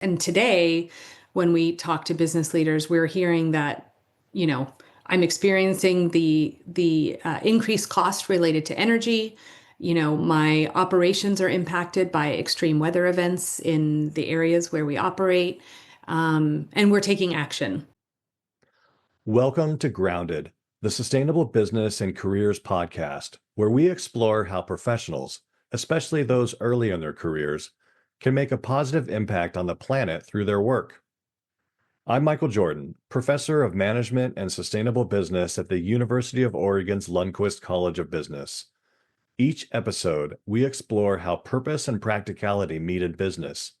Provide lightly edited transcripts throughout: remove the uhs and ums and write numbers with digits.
And today, when we talk to business leaders, we're hearing that, you know, I'm experiencing the increased cost related to energy. My operations are impacted by extreme weather events in the areas where we operate, and we're taking action. Welcome to Grounded, the Sustainable Business and Careers podcast, where we explore how professionals, especially those early in their careers, can make a positive impact on the planet through their work. I'm Michael Jordan, Professor of Management and Sustainable Business at the University of Oregon's Lundquist College of Business. Each episode, we explore how purpose and practicality meet in business,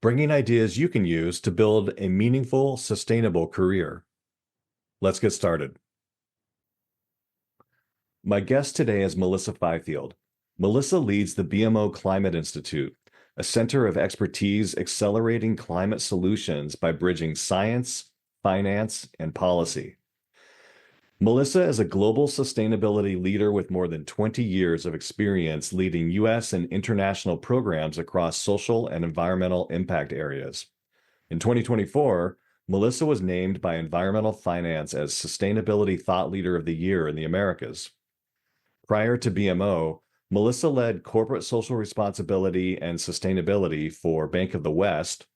bringing ideas you can use to build a meaningful, sustainable career. Let's get started. My guest today is Melissa Fifield. Melissa leads the BMO Climate Institute, a center of expertise accelerating climate solutions by bridging science, finance, and policy. Melissa is a global sustainability leader with more than 20 years of experience leading U.S. and international programs across social and environmental impact areas. In 2024, Melissa was named by Environmental Finance as Sustainability Thought Leader of the Year in the Americas. Prior to BMO, Melissa led corporate social responsibility and sustainability for Bank of the West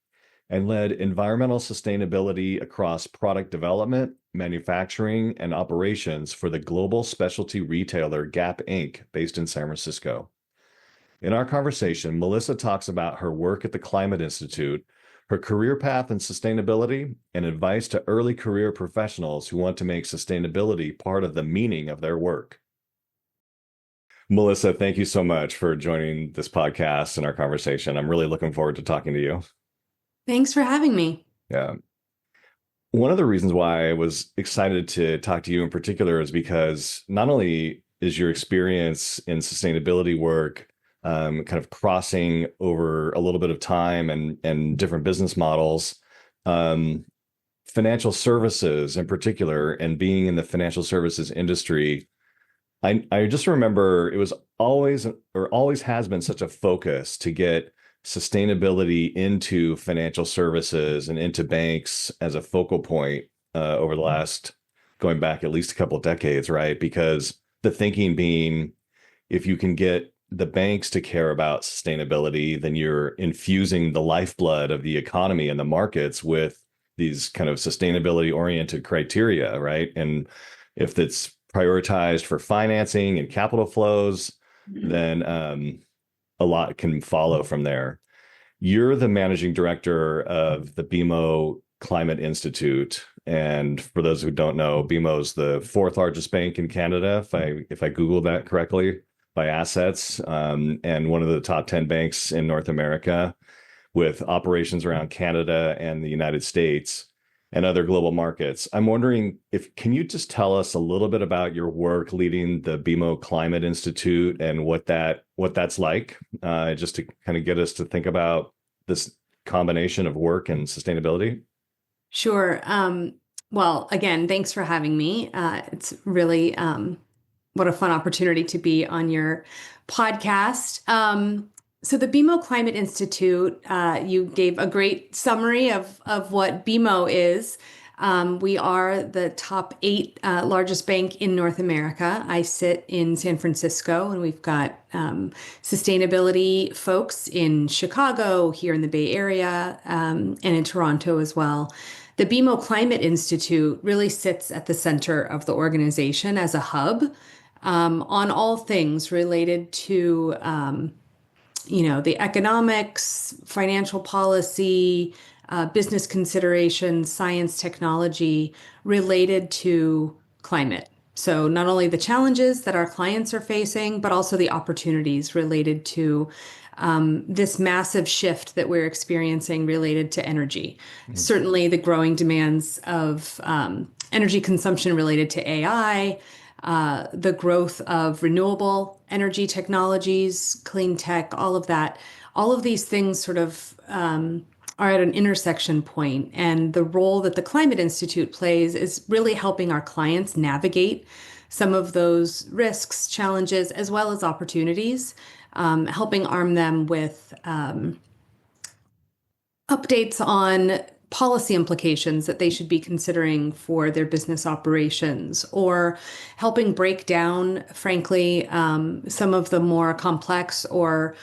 and led environmental sustainability across product development, manufacturing, and operations for the global specialty retailer Gap Inc., based in San Francisco. In our conversation, Melissa talks about her work at the Climate Institute, her career path in sustainability, and advice to early career professionals who want to make sustainability part of the meaning of their work. Melissa, thank you so much for joining this podcast and our conversation. I'm really looking forward to talking to you. Thanks for having me. Yeah. One of the reasons why I was excited to talk to you in particular is because not only is your experience in sustainability work kind of crossing over a little bit of time and different business models, financial services in particular, and being in the financial services industry, I just remember it was always has been such a focus to get sustainability into financial services and into banks as a focal point over the last, going back at least a couple of decades, right? Because the thinking being, if you can get the banks to care about sustainability, then you're infusing the lifeblood of the economy and the markets with these kind of sustainability oriented criteria, right? And if it's prioritized for financing and capital flows, then a lot can follow from there. You're the managing director of the BMO Climate Institute. And for those who don't know, BMO is the fourth largest bank in Canada, if I Googled that correctly, by assets, and one of the top 10 banks in North America with operations around Canada and the United States and other global markets. I'm wondering can you just tell us a little bit about your work leading the BMO Climate Institute and what that's like, just to kind of get us to think about this combination of work and sustainability? Sure. Well, again, thanks for having me. It's really what a fun opportunity to be on your podcast. So the BMO Climate Institute, you gave a great summary of what BMO is. We are the top eight largest bank in North America. I sit in San Francisco, and we've got sustainability folks in Chicago, here in the Bay Area, and in Toronto as well. The BMO Climate Institute really sits at the center of the organization as a hub on all things related to the economics, financial policy, business considerations, science, technology related to climate. So not only the challenges that our clients are facing, but also the opportunities related to this massive shift that we're experiencing related to energy. Mm-hmm. Certainly the growing demands of energy consumption related to AI, the growth of renewable energy technologies, clean tech, all of that. All of these things sort of are at an intersection point, and the role that the Climate Institute plays is really helping our clients navigate some of those risks, challenges, as well as opportunities, helping arm them with updates on policy implications that they should be considering for their business operations, or helping break down, frankly, some of the more complex or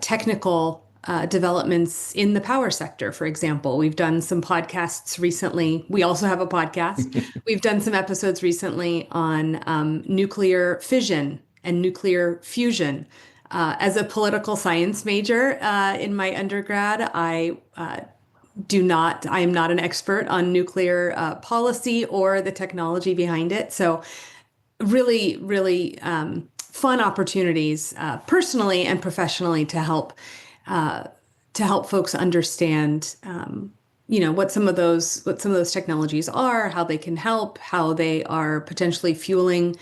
technical developments in the power sector, for example. We've done some podcasts recently. We also have a podcast. We've done some episodes recently on nuclear fission and nuclear fusion. As a political science major in my undergrad, I am not an expert on nuclear policy or the technology behind it. So really, really fun opportunities personally and professionally uh, to help folks understand, what some of those technologies are, how they can help, how they are potentially fueling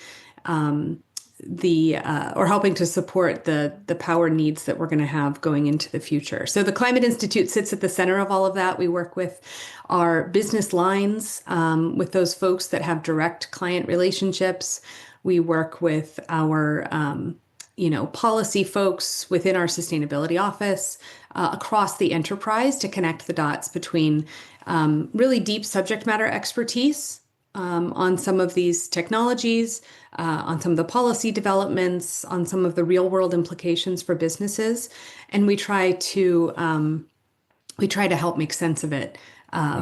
the or helping to support the power needs that we're going to have going into the future. So the Climate Institute sits at the center of all of that. We work with our business lines, with those folks that have direct client relationships. We work with our policy folks within our sustainability office across the enterprise to connect the dots between really deep subject matter expertise on some of these technologies, on some of the policy developments, on some of the real world implications for businesses, and we try to help make sense of it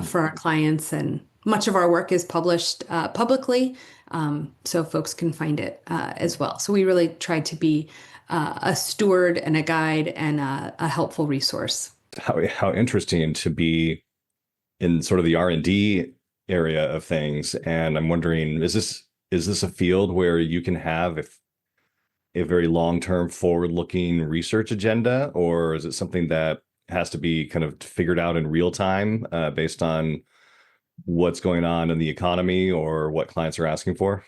for our clients. And much of our work is published publicly, so folks can find it as well. So we really try to be a steward and a guide and a helpful resource. How interesting to be in sort of the R&D area of things. And I'm wondering, is this a field where you can have a very long-term forward-looking research agenda, or is it something that has to be kind of figured out in real time based on what's going on in the economy or what clients are asking for?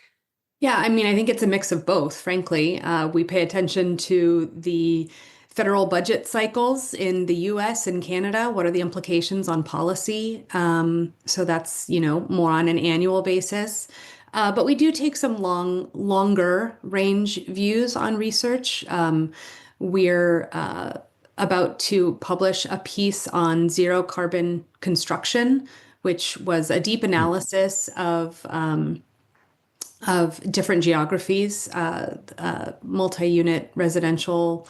Yeah, I mean, I think it's a mix of both, frankly. We pay attention to the federal budget cycles in the US and Canada. What are the implications on policy? So that's, more on an annual basis. But we do take some longer range views on research. We're about to publish a piece on zero carbon construction, which was a deep analysis of different geographies, multi-unit residential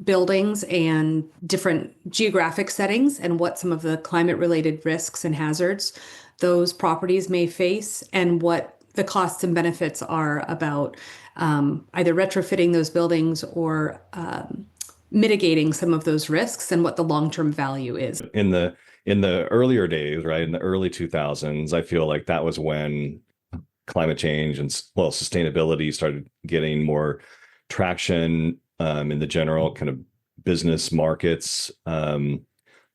buildings and different geographic settings, and what some of the climate-related risks and hazards those properties may face, and what the costs and benefits are about either retrofitting those buildings or mitigating some of those risks, and what the long-term value is. In the earlier days, right, in the early 2000s, I feel like that was when climate change and sustainability started getting more traction in the general kind of business markets.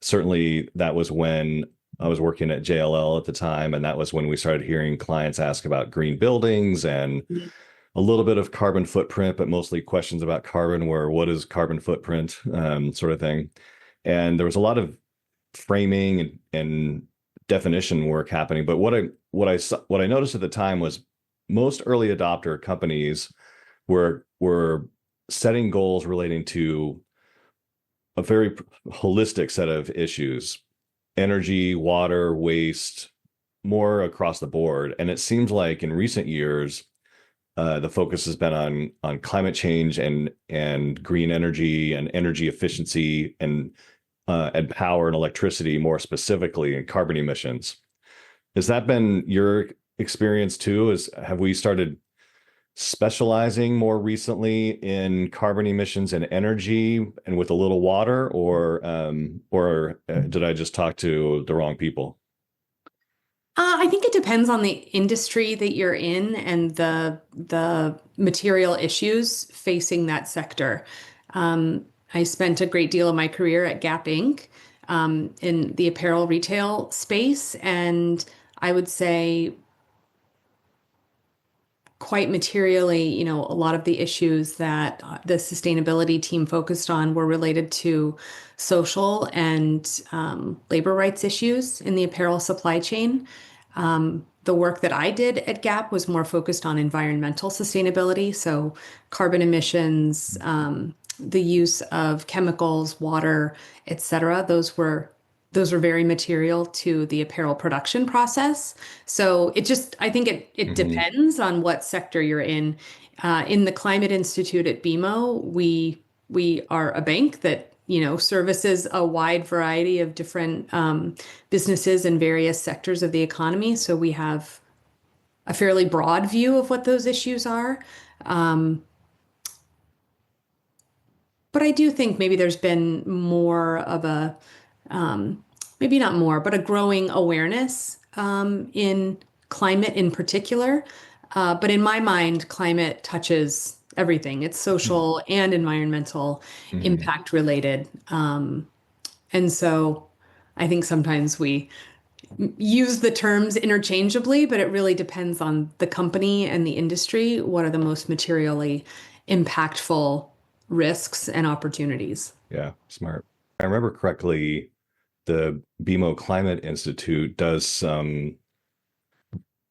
Certainly, that was when I was working at JLL at the time, and that was when we started hearing clients ask about green buildings and a little bit of carbon footprint, but mostly questions about carbon, where what is carbon footprint, sort of thing. And there was a lot of framing and definition work happening. But what I noticed at the time was most early adopter companies were setting goals relating to a very holistic set of issues: energy, water, waste, more across the board. And it seems like in recent years, the focus has been on climate change and green energy and energy efficiency and power and electricity, more specifically, and carbon emissions. Has that been your experience too? Have we started specializing more recently in carbon emissions and energy and with a little water, or did I just talk to the wrong people? I think it depends on the industry that you're in and the material issues facing that sector. I spent a great deal of my career at Gap Inc. In the apparel retail space, and I would say quite materially, a lot of the issues that the sustainability team focused on were related to social and labor rights issues in the apparel supply chain. The work that I did at Gap was more focused on environmental sustainability, so carbon emissions, the use of chemicals, water, etc. Those were very material to the apparel production process. So I think it Hmm. depends on what sector you're in. In the Climate Institute at BMO, we are a bank that, services a wide variety of different businesses in various sectors of the economy. So we have a fairly broad view of what those issues are. Um, but I do think maybe there's been more of um, maybe not more, but a growing awareness in climate in particular. But in my mind, climate touches everything. It's social and environmental Hmm. impact related. And so I think sometimes we use the terms interchangeably, but it really depends on the company and the industry. What are the most materially impactful risks and opportunities? Yeah, smart. I remember correctly, the BMO Climate Institute does some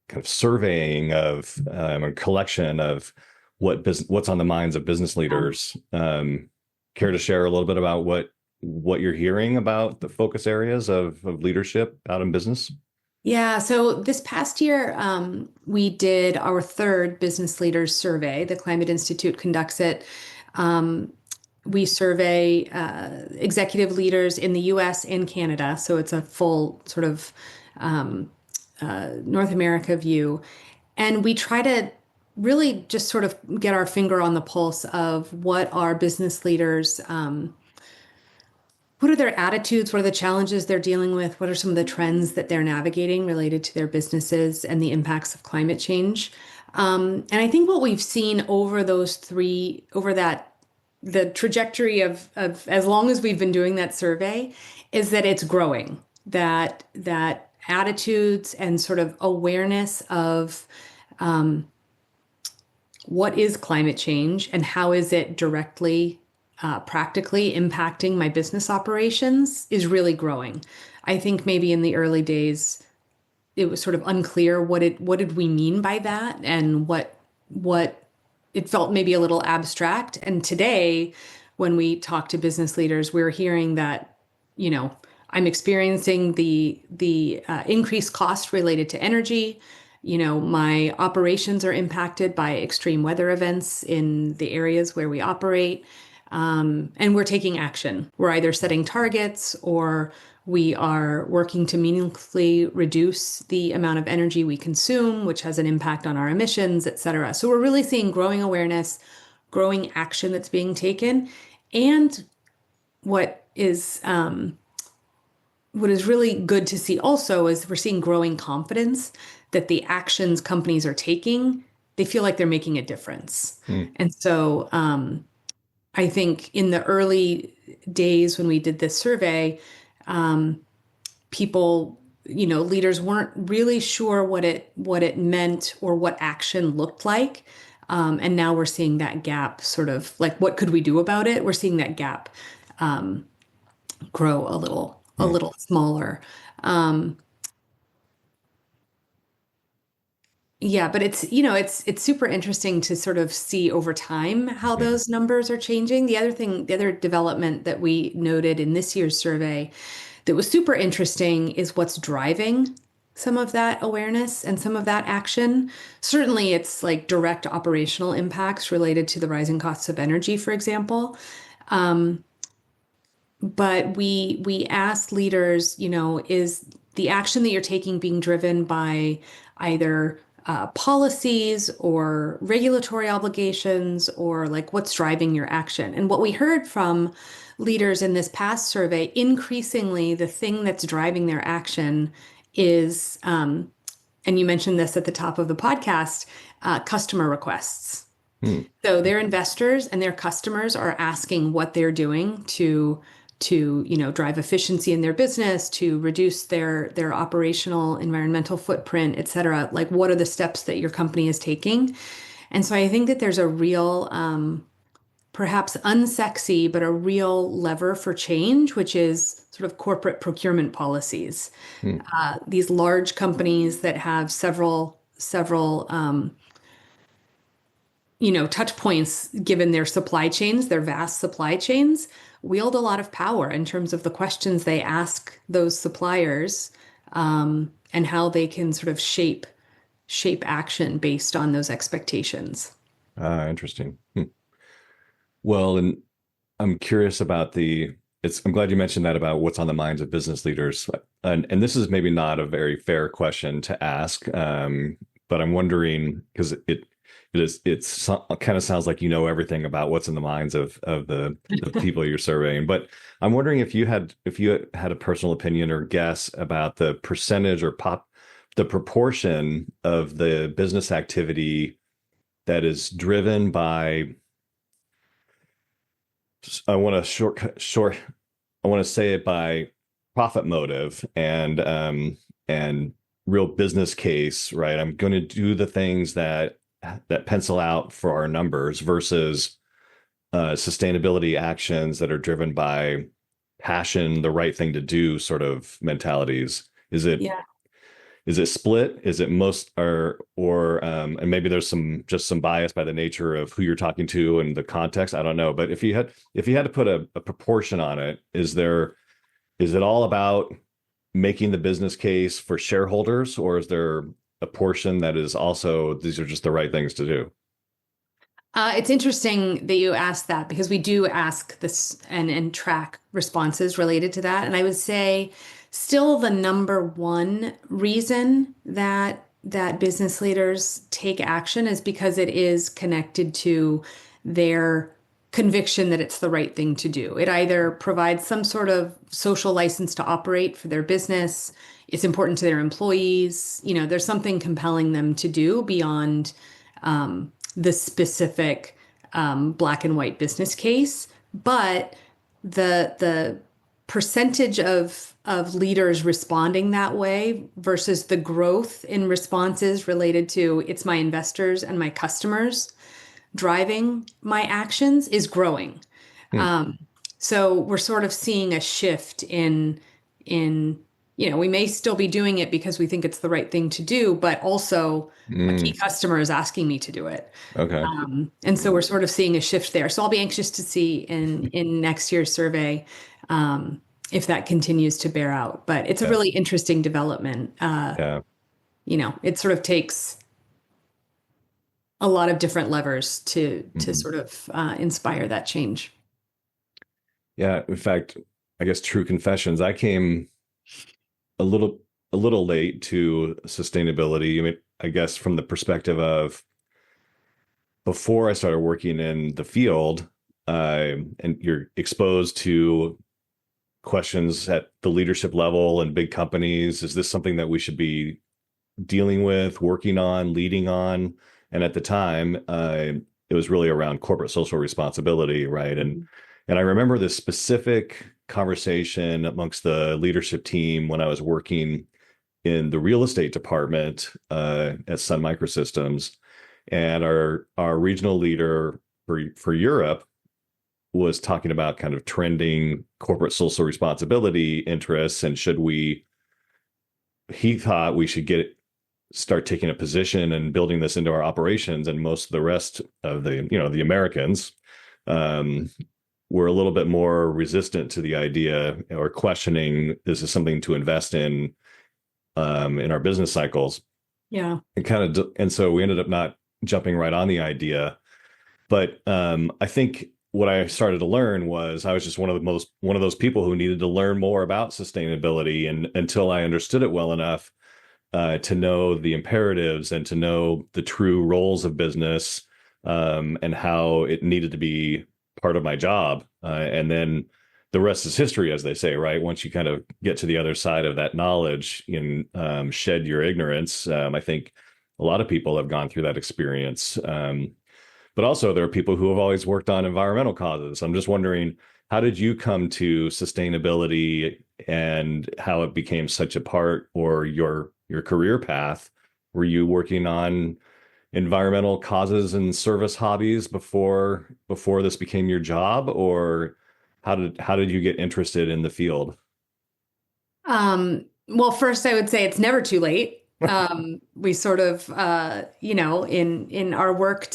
kind of surveying of a collection of what's on the minds of business leaders. Care to share a little bit about what you're hearing about the focus areas of leadership out in business? Yeah, so this past year, we did our third business leaders survey. The Climate Institute conducts it. Um, we survey executive leaders in the US and Canada, so it's a full sort of um, North America view. And we try to really just sort of get our finger on the pulse of what our business leaders what are their attitudes? What are the challenges they're dealing with? What are some of the trends that they're navigating related to their businesses and the impacts of climate change? And I think what we've seen over the trajectory of as long as we've been doing that survey, is that it's growing. That attitudes and sort of awareness of what is climate change and how is it directly, practically impacting my business operations is really growing. I think maybe in the early days, it was sort of unclear what did we mean by that and what it felt maybe a little abstract. And today, when we talk to business leaders, we're hearing that, you know, I'm experiencing the increased cost related to energy. My operations are impacted by extreme weather events in the areas where we operate. And we're taking action. We're either setting targets or we are working to meaningfully reduce the amount of energy we consume, which has an impact on our emissions, et cetera. So we're really seeing growing awareness, growing action that's being taken, and what is um, what is really good to see also is we're seeing growing confidence that the actions companies are taking, they feel like they're making a difference. Hmm. And so I think in the early days when we did this survey, um, people, leaders weren't really sure what it meant or what action looked like. And now we're seeing that gap sort of like, what could we do about it? We're seeing that gap grow a Hmm. little smaller. Um, Yeah, but it's super interesting to sort of see over time how Yeah. those numbers are changing. The other development that we noted in this year's survey that was super interesting is what's driving some of that awareness and some of that action. Certainly, it's like direct operational impacts related to the rising costs of energy, for example. But we asked leaders, is the action that you're taking being driven by either policies or regulatory obligations, or like what's driving your action? And what we heard from leaders in this past survey, increasingly the thing that's driving their action is, and you mentioned this at the top of the podcast, customer requests. Hmm. So their investors and their customers are asking what they're doing to drive efficiency in their business, to reduce their operational environmental footprint, et cetera. Like, what are the steps that your company is taking? And so I think that there's a real, perhaps unsexy, but a real lever for change, which is sort of corporate procurement policies. Hmm. These large companies that have several touch points, given their supply chains, their vast supply chains, wield a lot of power in terms of the questions they ask those suppliers, and how they can sort of shape action based on those expectations. Ah, interesting. Well, and I'm curious about I'm glad you mentioned that about what's on the minds of business leaders. And this is maybe not a very fair question to ask, but I'm wondering because kind of sounds like you know everything about what's in the minds of the people you're surveying. But I'm wondering if you had a personal opinion or guess about the percentage or the proportion of the business activity that is driven by I want to I want to say it by profit motive and real business case, right? I'm going to do the things that pencil out for our numbers versus sustainability actions that are driven by passion, the right thing to do sort of mentalities. Yeah. Is it split? Is it most or and maybe there's some bias by the nature of who you're talking to and the context. I don't know. But if you had to put a proportion on it, is it all about making the business case for shareholders, or is there a portion that is also these are just the right things to do? It's interesting that you asked that because we do ask this and track responses related to that. And I would say still the number one reason that business leaders take action is because it is connected to their conviction that it's the right thing to do. It either provides some sort of social license to operate for their business, it's important to their employees, there's something compelling them to do beyond the specific black and white business case, but the percentage of leaders responding that way versus the growth in responses related to it's my investors and my customers driving my actions is growing. Hmm. So we're sort of seeing a shift in we may still be doing it because we think it's the right thing to do, but also a key Mm, customer is asking me to do it. okay. And so we're sort of seeing a shift there. So I'll be anxious to see in next year's survey if that continues to bear out. But it's a Yeah. really interesting development. Yeah. It sort of takes a lot of different levers to Mhm. sort of inspire that change. Yeah. In fact, I guess true confessions. I came a little a little late to sustainability. I mean, I guess from the perspective of before I started working in the field, and you're exposed to questions at the leadership level and big companies. Is this something that we should be dealing with, working on, leading on? And at the time, it was really around corporate social responsibility, right? And I remember this specific conversation amongst the leadership team when I was working in the real estate department at Sun Microsystems, and our regional leader for Europe was talking about kind of trending corporate social responsibility interests, and he thought we should start taking a position and building this into our operations. And most of the rest of the Americans um, were a little bit more resistant to the idea or questioning this is something to invest in our business cycles. Yeah. And so we ended up not jumping right on the idea. But I think what I started to learn was I was just one of those people who needed to learn more about sustainability, and until I understood it well enough to know the imperatives and to know the true roles of business, and how it needed to be part of my job. And then the rest is history, as they say, right? Once you kind of get to the other side of that knowledge and shed your ignorance, I think a lot of people have gone through that experience. But also, there are people who have always worked on environmental causes. I'm just wondering, how did you come to sustainability and how it became such a part or your career path? Were you working on environmental causes and service hobbies before this became your job, or how did you get interested in the field? Well, first I would say it's never too late. We sort of, in our work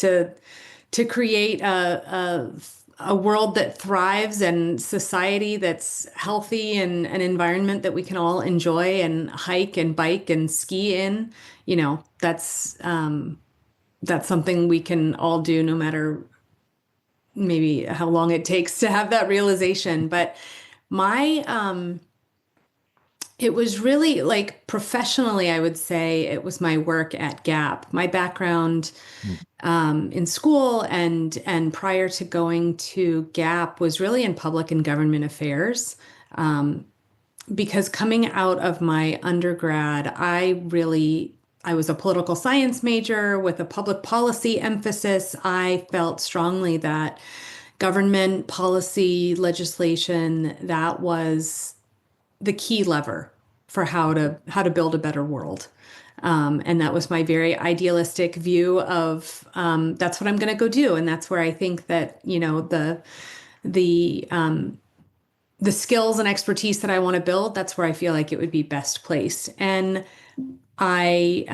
to create a world that thrives and society that's healthy and an environment that we can all enjoy and hike and bike and ski in, that's something we can all do no matter maybe how long it takes to have that realization. But my it was really like professionally, I would say it was my work at Gap. My background in school and prior to going to Gap was really in public and government affairs. Because coming out of my undergrad, I was a political science major with a public policy emphasis. I felt strongly that government policy legislation, that was the key lever for how to build a better world. And that was my very idealistic view of that's what I'm going to go do, and that's where I think that the the skills and expertise that I want to build, that's where I feel like it would be best placed. And I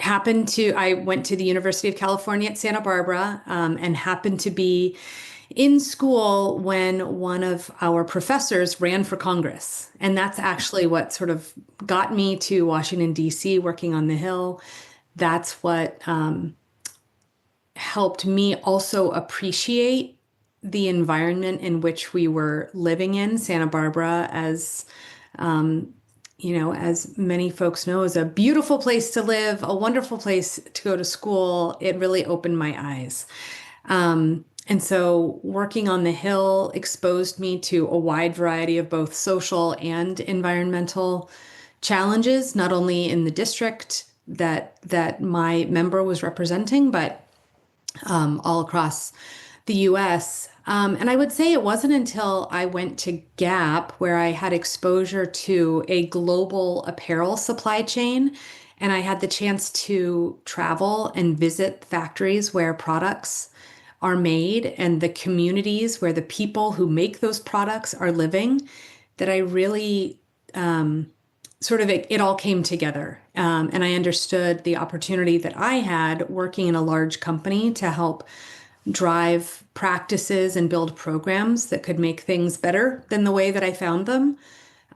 I went to the University of California at Santa Barbara and happened to be in school when one of our professors ran for Congress. And that's actually what sort of got me to Washington, D.C., working on the Hill. That's what helped me also appreciate the environment in which we were living in. Santa Barbara, as many folks know, is a beautiful place to live, a wonderful place to go to school. It really opened my eyes. And so working on the Hill exposed me to a wide variety of both social and environmental challenges, not only in the district that my member was representing, but all across the US. And I would say it wasn't until I went to Gap where I had exposure to a global apparel supply chain. And I had the chance to travel and visit factories where products are made and the communities where the people who make those products are living, that I really it all came together. And I understood the opportunity that I had working in a large company to help drive practices and build programs that could make things better than the way that I found them.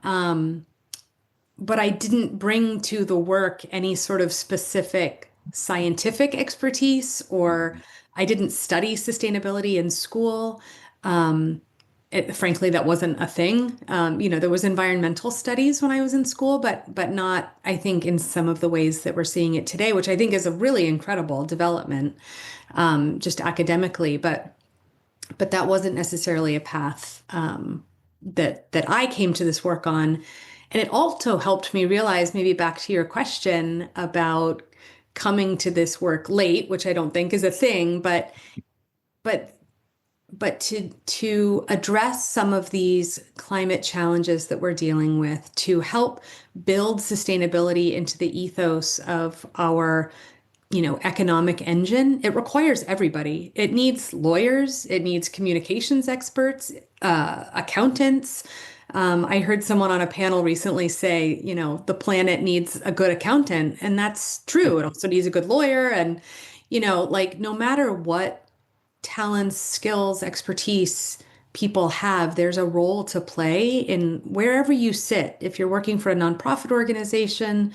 But I didn't bring to the work any sort of specific scientific expertise, or I didn't study sustainability in school. Frankly, that wasn't a thing. There was environmental studies when I was in school, but not, I think, in some of the ways that we're seeing it today, which I think is a really incredible development, just academically. But that wasn't necessarily a path that I came to this work on. And it also helped me realize, maybe back to your question about coming to this work late, which I don't think is a thing, but to address some of these climate challenges that we're dealing with, to help build sustainability into the ethos of our economic engine, it requires everybody. It needs lawyers, it needs communications experts, accountants. I heard someone on a panel recently say, the planet needs a good accountant, and that's true. It also needs a good lawyer. And, no matter what talents, skills, expertise people have, there's a role to play in wherever you sit. If you're working for a nonprofit organization,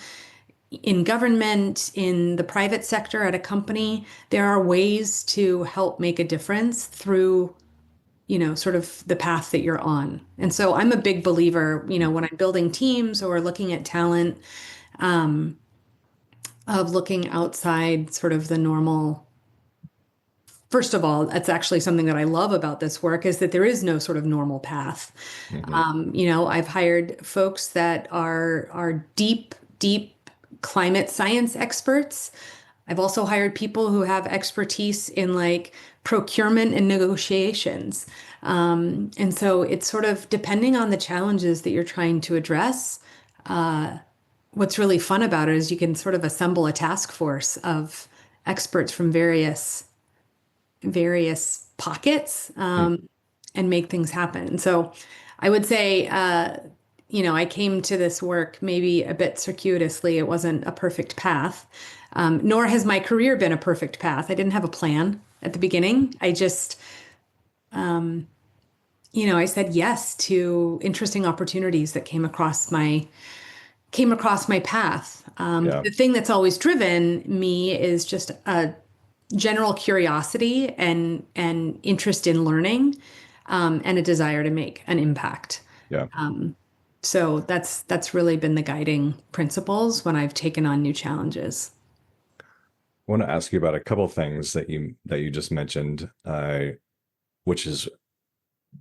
in government, in the private sector, at a company, there are ways to help make a difference through, sort of the path that you're on. And so I'm a big believer, when I'm building teams or looking at talent, of looking outside sort of the normal. First of all, that's actually something that I love about this work, is that there is no sort of normal path. I've hired folks that are deep climate science experts. I've also hired people who have expertise in like procurement and negotiations. And so it's sort of depending on the challenges that you're trying to address. What's really fun about it is you can sort of assemble a task force of experts from various pockets and make things happen. So I would say, I came to this work maybe a bit circuitously. It wasn't a perfect path, nor has my career been a perfect path. I didn't have a plan at the beginning. I just, I said yes to interesting opportunities that came across my path. Yeah. The thing that's always driven me is just a general curiosity and interest in learning, and a desire to make an impact. Yeah. So that's really been the guiding principles when I've taken on new challenges. I want to ask you about a couple of things that you just mentioned, which is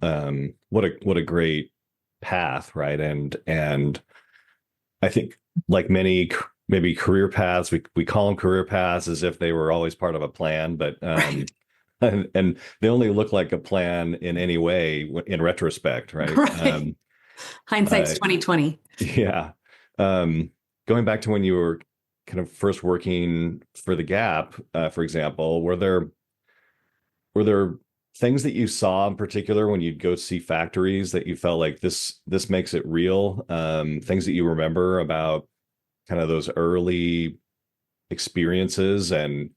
what a great path, right? And I think like many maybe career paths, we call them career paths as if they were always part of a plan, but Right. and they only look like a plan in any way in retrospect, right? Right. Hindsight's Uh, 2020. yeah. Going back to when you were kind of first working for the Gap, for example, were there things that you saw in particular when you'd go see factories that you felt like this makes it real? Things that you remember about kind of those early experiences and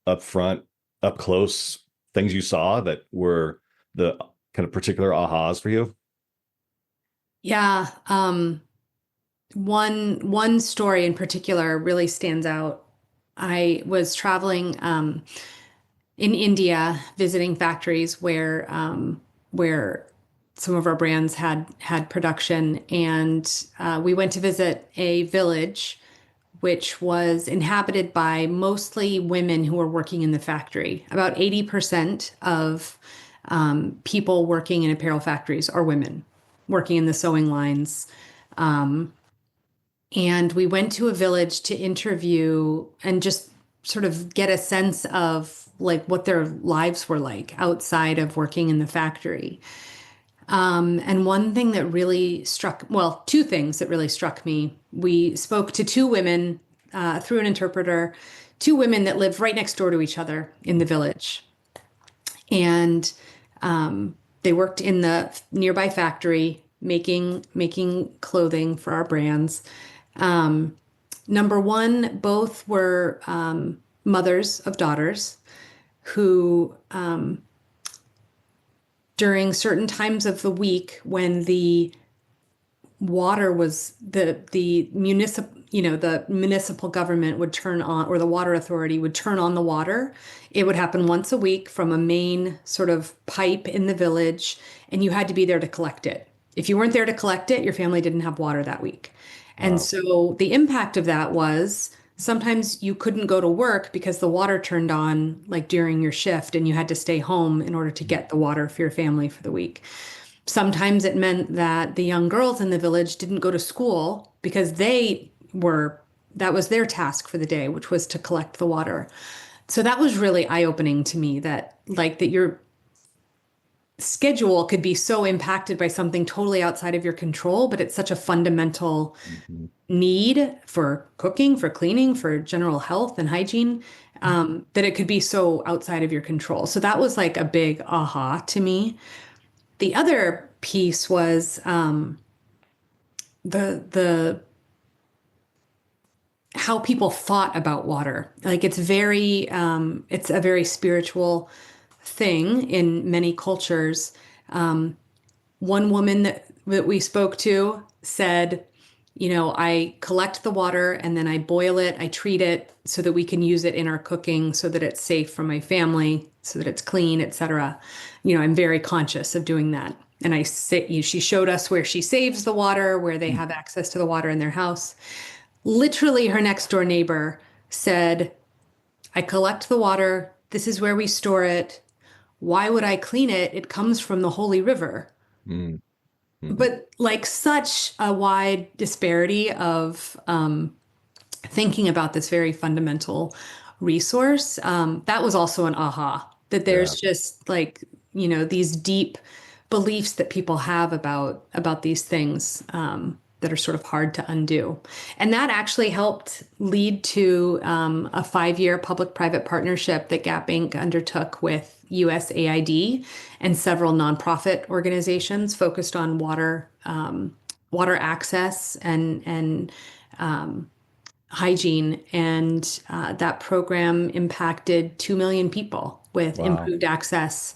upfront, up close things you saw that were the kind of particular ahas for you? Yeah. One story in particular really stands out. I was traveling in India, visiting factories where some of our brands had production, and we went to visit a village which was inhabited by mostly women who were working in the factory. About 80% of people working in apparel factories are women working in the sewing lines. And we went to a village to interview and just sort of get a sense of like what their lives were like outside of working in the factory. And one thing that really well, two things that really struck me. We spoke to two women through an interpreter, two women that lived right next door to each other in the village. And they worked in the nearby factory making clothing for our brands. Number one, both were mothers of daughters who, during certain times of the week when the water was the municipal government would turn on, or the water authority would turn on the water. It would happen once a week from a main sort of pipe in the village, and you had to be there to collect it. If you weren't there to collect it, your family didn't have water that week. And Wow. so the impact of that was sometimes you couldn't go to work because the water turned on like during your shift and you had to stay home in order to get the water for your family for the week. Sometimes it meant that the young girls in the village didn't go to school because that was their task for the day, which was to collect the water. So that was really eye-opening to me, that your schedule could be so impacted by something totally outside of your control, but it's such a fundamental Mhm. need for cooking, for cleaning, for general health and hygiene, that it could be so outside of your control. So that was like a big aha to me. The other piece was the how people thought about water. Like it's a very spiritual thing in many cultures. One woman that we spoke to said, I collect the water and then I boil it, I treat it so that we can use it in our cooking, so that it's safe for my family, so that it's clean, etc. I'm very conscious of doing that. And she showed us where she saves the water, where they have access to the water in their house. Literally, her next door neighbor said, I collect the water. This is where we store it. Why would I clean it? It comes from the Holy River. Mhm. Mhm. But like such a wide disparity of thinking about this very fundamental resource, that was also an aha, that there's Yeah. just like, these deep beliefs that people have about these things, that are sort of hard to undo. And that actually helped lead to a 5-year public-private partnership that Gap Inc. undertook with USAID and several nonprofit organizations focused on water, water access and hygiene, and that program impacted 2 million people with Wow. improved access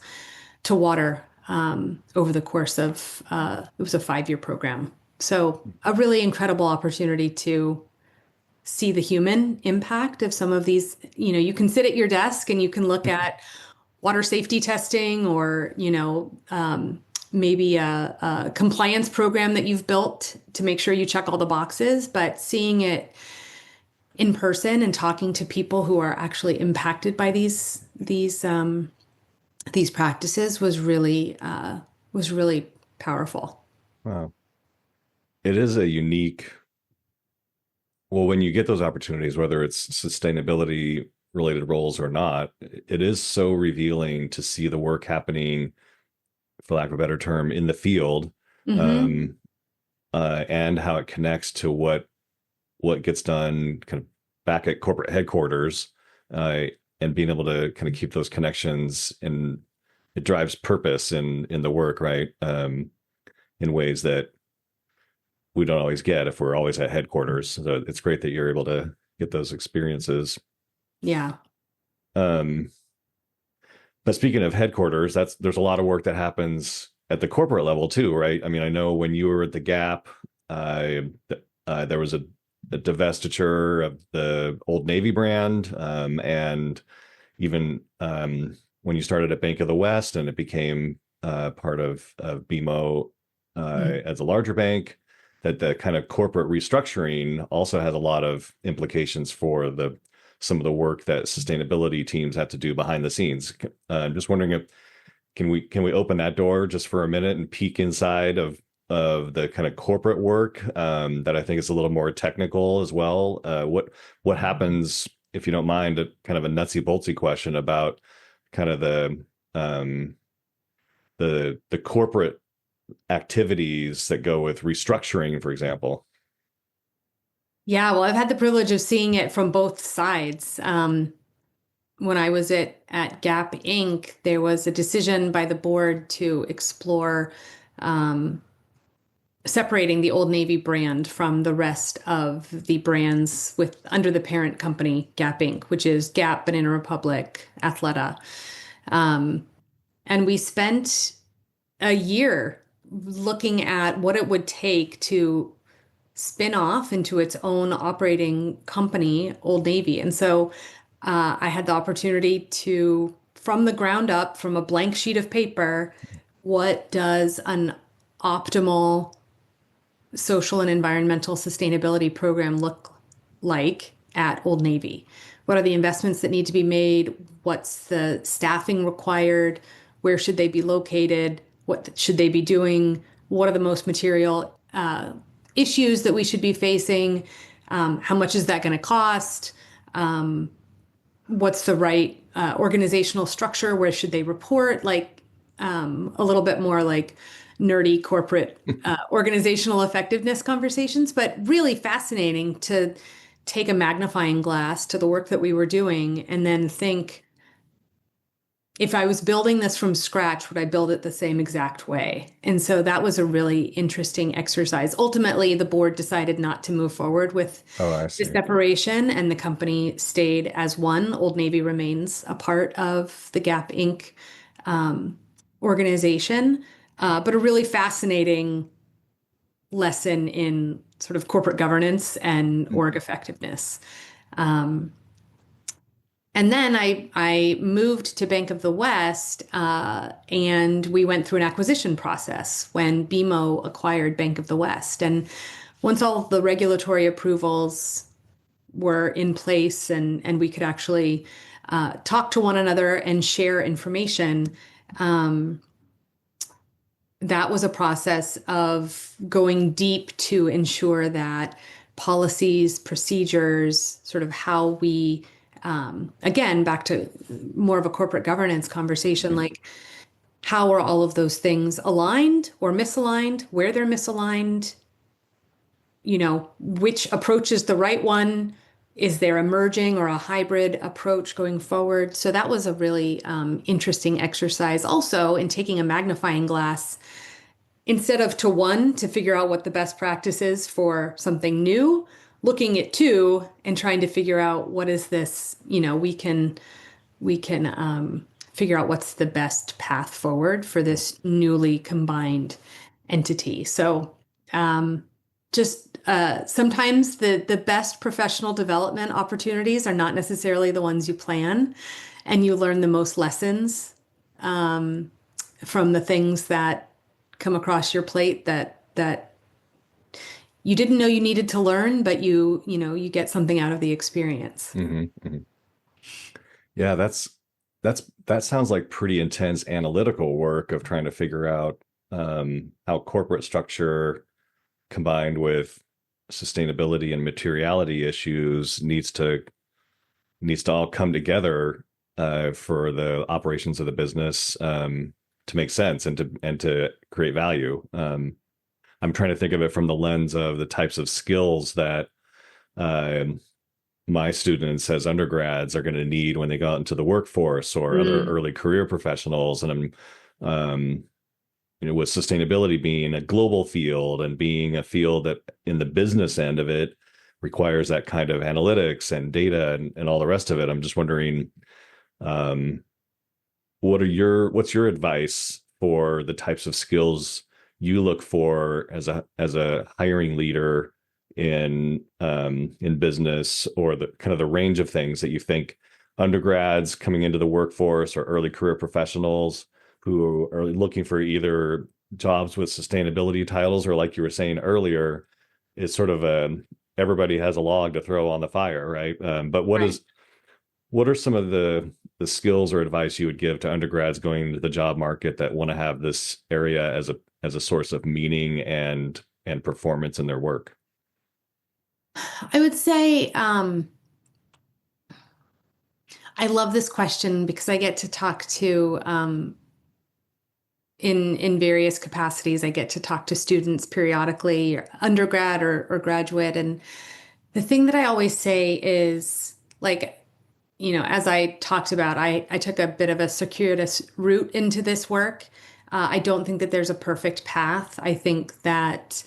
to water over the course of it was a 5-year program. So a really incredible opportunity to see the human impact of some of these. You can sit at your desk and you can look at water safety testing or, maybe a compliance program that you've built to make sure you check all the boxes, but seeing it in person and talking to people who are actually impacted by these practices was really powerful. Wow. It is a unique, well, when you get those opportunities, whether it's sustainability related roles or not, it is so revealing to see the work happening, for lack of a better term, in the field, Hmm. um, and how it connects to what gets done kind of back at corporate headquarters, uh, and being able to kind of keep those connections, and it drives purpose in the work, right? In ways that we don't always get if we're always at headquarters. So it's great that you're able to get those experiences. Yeah. Um, but speaking of headquarters, there's a lot of work that happens at the corporate level too, right? I mean, I know when you were at the Gap, uh, there was a divestiture of the Old Navy brand, and even when you started at Bank of the West and it became part of BMO as a larger bank, that the kind of corporate restructuring also has a lot of implications for the some of the work that sustainability teams have to do behind the scenes. I'm just wondering if can we open that door just for a minute and peek inside of the kind of corporate work, that I think is a little more technical as well. What happens, if you don't mind, a kind of a nutsy boltsy question about kind of um, the corporate activities that go with restructuring, for example. Yeah, well, I've had the privilege of seeing it from both sides. When I was at Gap Inc., there was a decision by the board to explore um, separating the Old Navy brand from the rest of the brands with under the parent company, Gap Inc., which is Gap, Banana Republic, Athleta. Um, and we spent a year looking at what it would take to spin off into its own operating company, Old Navy. And so I had the opportunity to, from the ground up, from a blank sheet of paper, what does an optimal social and environmental sustainability program look like at Old Navy? What are the investments that need to be made? What's the staffing required? Where should they be located? What should they be doing? What are the most material issues that we should be facing? How much is that going to cost? What's the right organizational structure? Where should they report? Like a little bit more like nerdy corporate organizational effectiveness conversations, but really fascinating to take a magnifying glass to the work that we were doing and then think, if I was building this from scratch, would I build it the same exact way? And so that was a really interesting exercise. Ultimately, the board decided not to move forward with Oh, I the see. separation, and the company stayed as one. Old Navy remains a part of the Gap Inc. Organization, but a really fascinating lesson in sort of corporate governance and org effectiveness. Um, and then I moved to Bank of the West, and we went through an acquisition process when BMO acquired Bank of the West. And once all of the regulatory approvals were in place and we could actually talk to one another and share information, um, that was a process of going deep to ensure that policies, procedures, sort of how we, again, back to more of a corporate governance conversation, like how are all of those things aligned or misaligned, where they're misaligned, which approach is the right one? Is there a merging or a hybrid approach going forward? So that was a really interesting exercise also in taking a magnifying glass instead of to one to figure out what the best practice is for something new, looking at two and trying to figure out what is this, we can figure out what's the best path forward for this newly combined entity. So just sometimes the best professional development opportunities are not necessarily the ones you plan, and you learn the most lessons from the things that come across your plate that you didn't know you needed to learn, but you get something out of the experience. Hmm. Hmm. Yeah, that sounds like pretty intense analytical work of trying to figure out how corporate structure combined with sustainability and materiality issues needs to all come together for the operations of the business to make sense and to create value. I'm trying to think of it from the lens of the types of skills that um my students as undergrads are going to need when they go out into the workforce or other Mm, early career professionals. And with sustainability being a global field and being a field that in the business end of it requires that kind of analytics and data and all the rest of it. I'm just wondering, um, what's your advice for the types of skills you look for as a hiring leader in business, or the kind of the range of things that you think undergrads coming into the workforce or early career professionals who are looking for either jobs with sustainability titles, or like you were saying earlier, is sort of a everybody has a log to throw on the fire, right? But right. what are some of the skills or advice you would give to undergrads going into the job market that want to have this area as a source of meaning and performance in their work? I would say I love this question because I get to talk to in various capacities. I get to talk to students periodically, or undergrad or graduate, and the thing that I always say is like, as I talked about, I took a bit of a circuitous route into this work. I don't think that there's a perfect path. I think that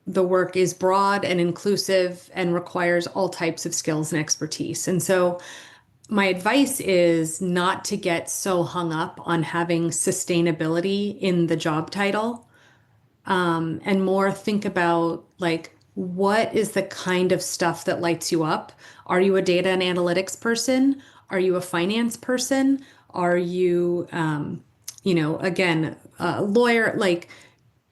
the work is broad and inclusive and requires all types of skills and expertise. And so my advice is not to get so hung up on having sustainability in the job title, and more think about like, what is the kind of stuff that lights you up? Are you a data and analytics person? Are you a finance person? Are you, again, a lawyer, like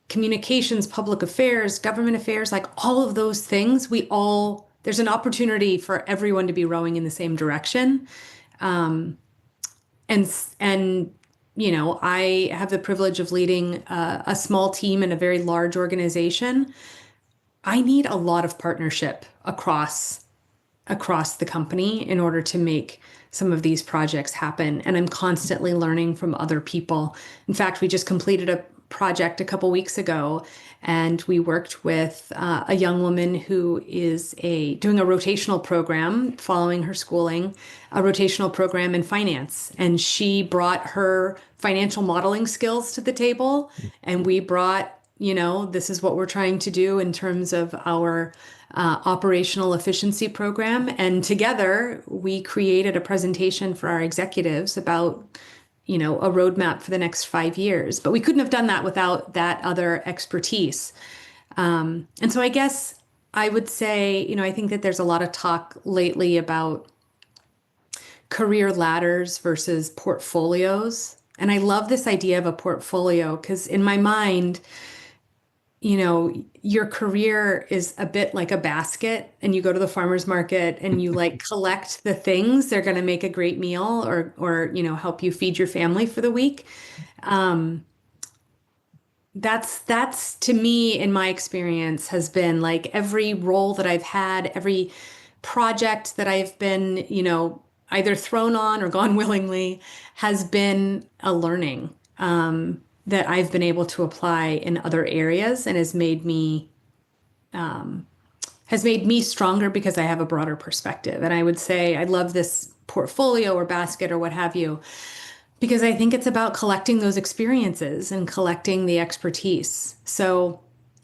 communications, public affairs, government affairs, like all of those things? There's an opportunity for everyone to be rowing in the same direction. And I have the privilege of leading a small team in a very large organization. I need a lot of partnership across the company in order to make some of these projects happen. And I'm constantly learning from other people. In fact, we just completed a project a couple weeks ago, and we worked with a young woman who is doing a rotational program following her schooling, a rotational program in finance. And she brought her financial modeling skills to the table, and we brought, this is what we're trying to do in terms of our operational efficiency program. And together, we created a presentation for our executives about, a roadmap for the next 5 years. But we couldn't have done that without that other expertise. And so I guess I would say, I think that there's a lot of talk lately about career ladders versus portfolios. And I love this idea of a portfolio because in my mind, your career is a bit like a basket, and you go to the farmer's market and you like collect the things they're going to make a great meal or help you feed your family for the week. Um, that's to me, in my experience, has been like every role that I've had, every project that I've been, either thrown on or gone willingly, has been a learning that I've been able to apply in other areas, and has made me stronger because I have a broader perspective. And I would say I love this portfolio or basket or what have you, Because I think it's about collecting those experiences and collecting the expertise. So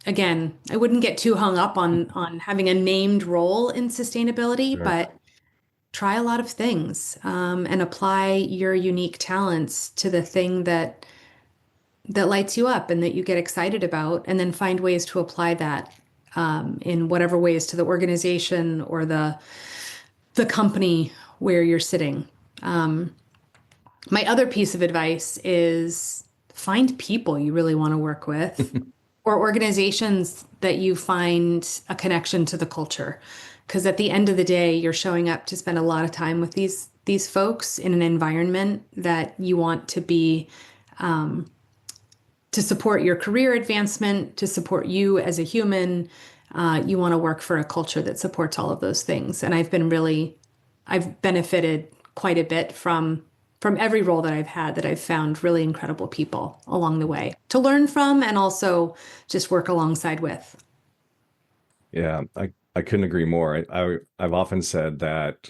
again, I wouldn't get too hung up on having a named role in sustainability, Sure. but try a lot of things and apply your unique talents to the thing that lights you up and that you get excited about, and then find ways to apply that in whatever ways to the organization or the company where you're sitting. Um, my other piece of advice is find people you really want to work with or organizations that you find a connection to the culture. Because at the end of the day, you're showing up to spend a lot of time with these folks in an environment that you want to be to support your career advancement, to support you as a human. You want to work for a culture that supports all of those things. And I've benefited quite a bit from every role that I've had, that I've found really incredible people along the way to learn from and also just work alongside with. Yeah, I couldn't agree more. I've often said that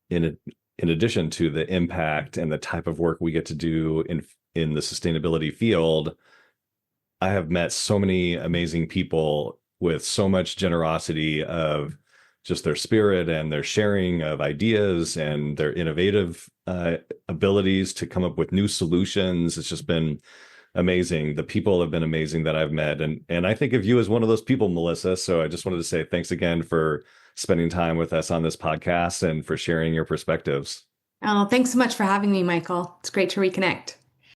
in addition to the impact and the type of work we get to do in the sustainability field, I have met so many amazing people with so much generosity of just their spirit and their sharing of ideas and their innovative abilities to come up with new solutions. It's just been amazing. The people have been amazing that I've met, and I think of you as one of those people, Melissa. So I just wanted to say thanks again for spending time with us on this podcast and for sharing your perspectives. Oh, thanks so much for having me, Michael. It's great to reconnect.